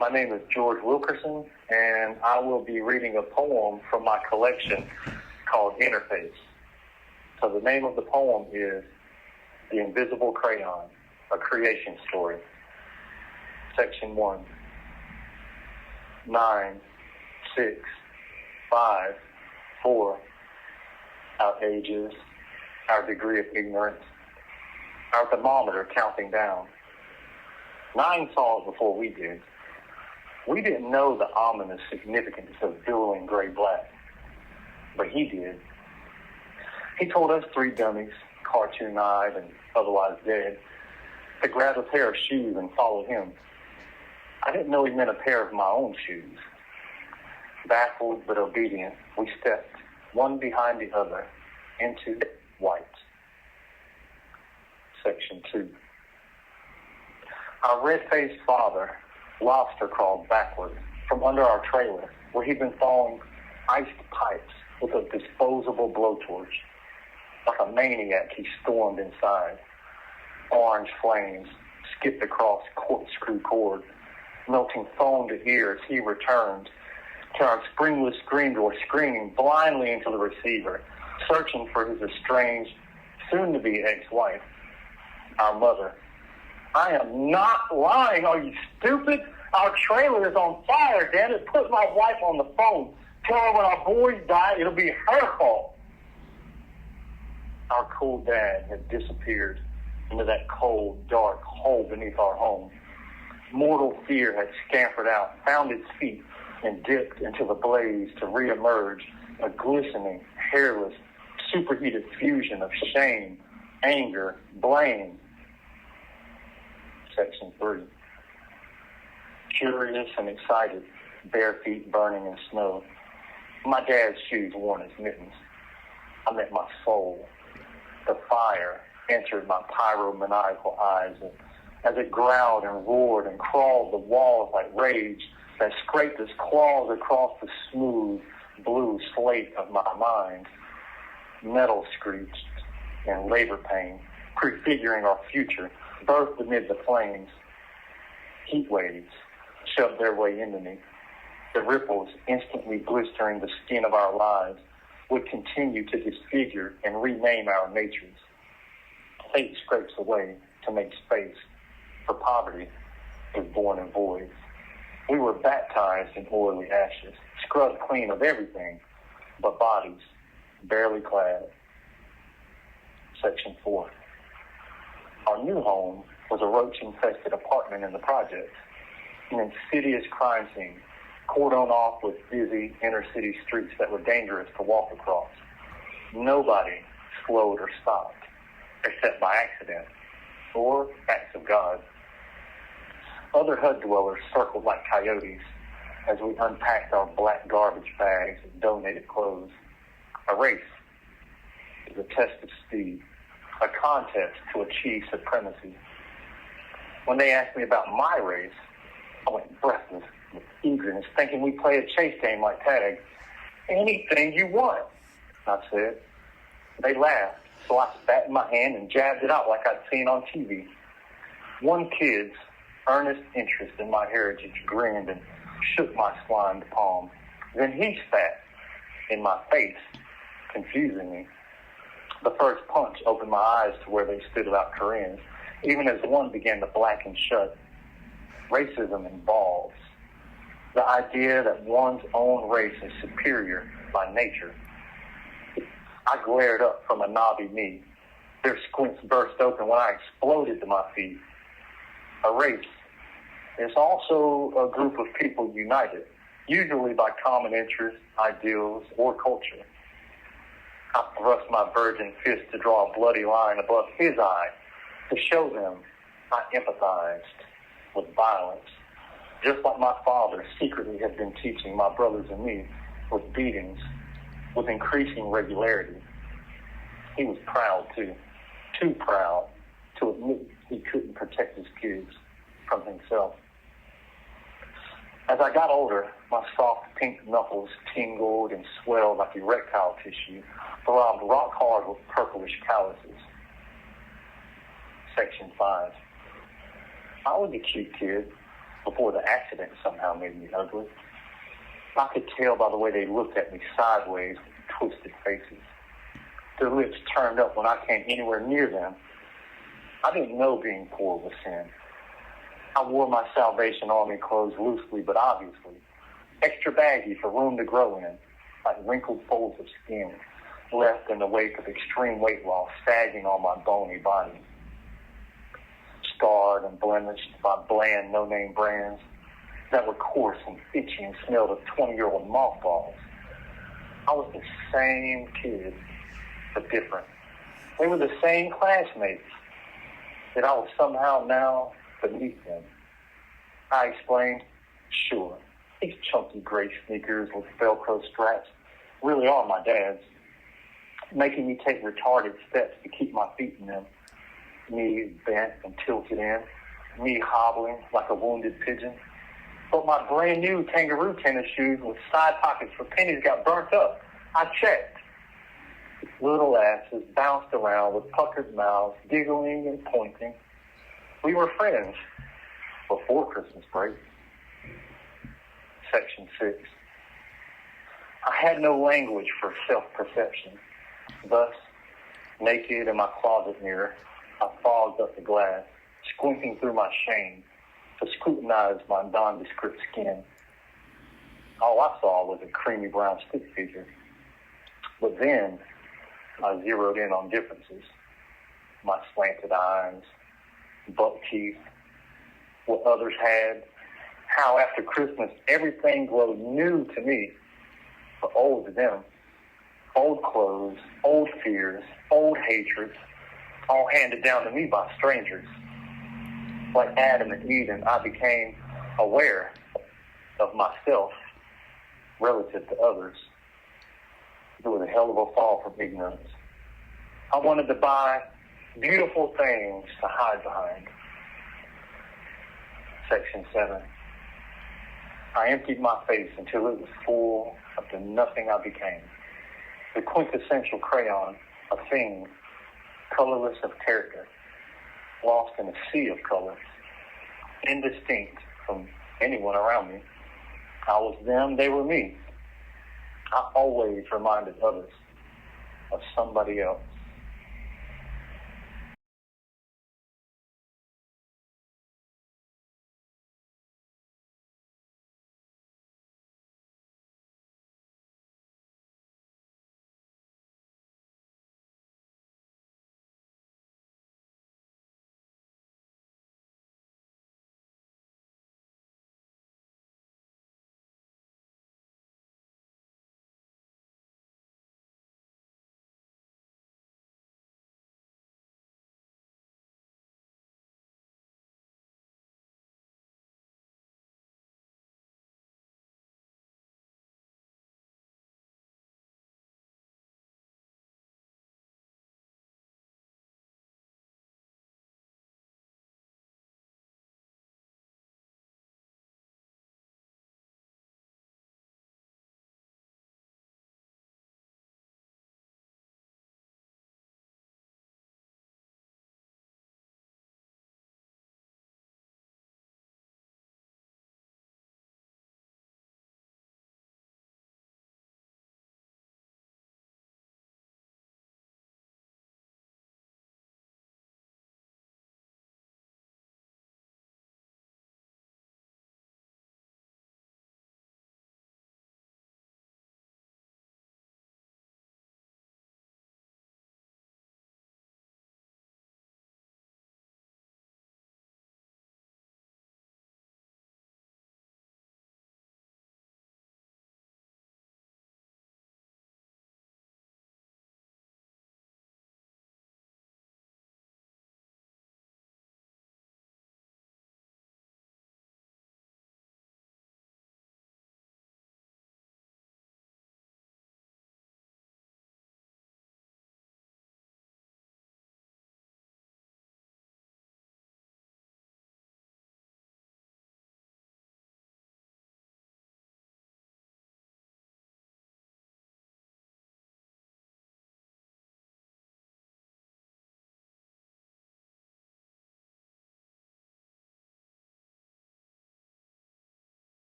My name is George Wilkerson, and I will be reading a poem from my collection called Interface. So the name of the poem is The Invisible Crayon, a creation story. Section 1. 9, 6, 5, 4. Our ages, our degree of ignorance, our thermometer counting down. 9 saw it before we did. We didn't know the ominous significance of dueling gray-black, but he did. He told us 3 dummies, cartoon-eyed and otherwise dead, to grab a pair of shoes and follow him. I didn't know he meant a pair of my own shoes. Baffled but obedient, we stepped, one behind the other, into white. Section 2. Our red-faced father lobster crawled backward from under our trailer, where he'd been thawing iced pipes with a disposable blowtorch. Like a maniac, he stormed inside. Orange flames skipped across corkscrew cord, melting foam to ear as he returned to our springless screen door, screaming blindly into the receiver, searching for his estranged, soon-to-be ex-wife, our mother. I am not lying. Are you stupid? Our trailer is on fire, Dad. It put my wife on the phone. Tell her when our boys die, it'll be her fault. Our cool dad had disappeared into that cold, dark hole beneath our home. Mortal fear had scampered out, found its feet, and dipped into the blaze to reemerge, a glistening, hairless, superheated fusion of shame, anger, blame. Section 3. Curious and excited, bare feet burning in snow. My dad's shoes worn as mittens. I met my soul. The fire entered my pyromaniacal eyes as it growled and roared and crawled the walls like rage that scraped its claws across the smooth blue slate of my mind. Metal screeched in labor pain, prefiguring our future, birthed amid the flames. Heat waves shoved their way into me. The ripples instantly blistering the skin of our lives would continue to disfigure and rename our natures. Fate scrapes away to make space for poverty is born in voids. We were baptized in oily ashes, scrubbed clean of everything but bodies, barely clad. Section 4. Our new home was a roach-infested apartment in the projects, an insidious crime scene, cordoned off with busy inner-city streets that were dangerous to walk across. Nobody slowed or stopped, except by accident or acts of God. Other HUD dwellers circled like coyotes as we unpacked our black garbage bags and donated clothes. A race is a test of speed, a contest to achieve supremacy. When they asked me about my race, I went breathless with eagerness, thinking we play a chase game like tag. Anything you want, I said. They laughed, so I spat in my hand and jabbed it out like I'd seen on TV. One kid's earnest interest in my heritage grinned and shook my slimed palm. Then he spat in my face, confusing me. The first punch opened my eyes to where they stood about Koreans, even as one began to blacken shut. Racism involves the idea that one's own race is superior by nature. I glared up from a knobby knee. Their squints burst open when I exploded to my feet. A race is also a group of people united, usually by common interests, ideals, or culture. I thrust my virgin fist to draw a bloody line above his eye to show them I empathized with violence, just like my father secretly had been teaching my brothers and me with beatings, with increasing regularity. He was proud too proud to admit he couldn't protect his kids from himself. As I got older, my soft pink knuckles tingled and swelled like erectile tissue, throbbed rock hard with purplish calluses. Section 5. I was a cute kid, before the accident somehow made me ugly. I could tell by the way they looked at me sideways with twisted faces. Their lips turned up when I came anywhere near them. I didn't know being poor was sin. I wore my Salvation Army clothes loosely but obviously, extra baggy for room to grow in, like wrinkled folds of skin left in the wake of extreme weight loss sagging on my bony body. Scarred and blemished by bland, no-name brands that were coarse and itchy and smelled of 20-year-old mothballs. I was the same kid, but different. They were the same classmates, yet I was somehow now beneath them. I explained, sure, these chunky gray sneakers with Velcro straps really are my dad's, making me take retarded steps to keep my feet in them, knees bent and tilted in, me hobbling like a wounded pigeon. But my brand new kangaroo tennis shoes with side pockets for pennies got burnt up. I checked. Little asses bounced around with puckered mouths, giggling and pointing. We were friends before Christmas break. Section 6. I had no language for self-perception. Thus, naked in my closet mirror, I fogged up the glass, squinting through my shame to scrutinize my nondescript skin. All I saw was a creamy brown stick figure. But then, I zeroed in on differences. My slanted eyes, buck teeth, what others had, how after Christmas everything glowed new to me, but old to them. Old clothes, old fears, old hatreds, all handed down to me by strangers. Like Adam and Eden, I became aware of myself relative to others. It was a hell of a fall from ignorance. I wanted to buy beautiful things to hide behind. Section 7. I emptied my face until it was full of the nothing I became. The quintessential crayon, a thing, colorless of character, lost in a sea of colors, indistinct from anyone around me. I was them, they were me. I always reminded others of somebody else.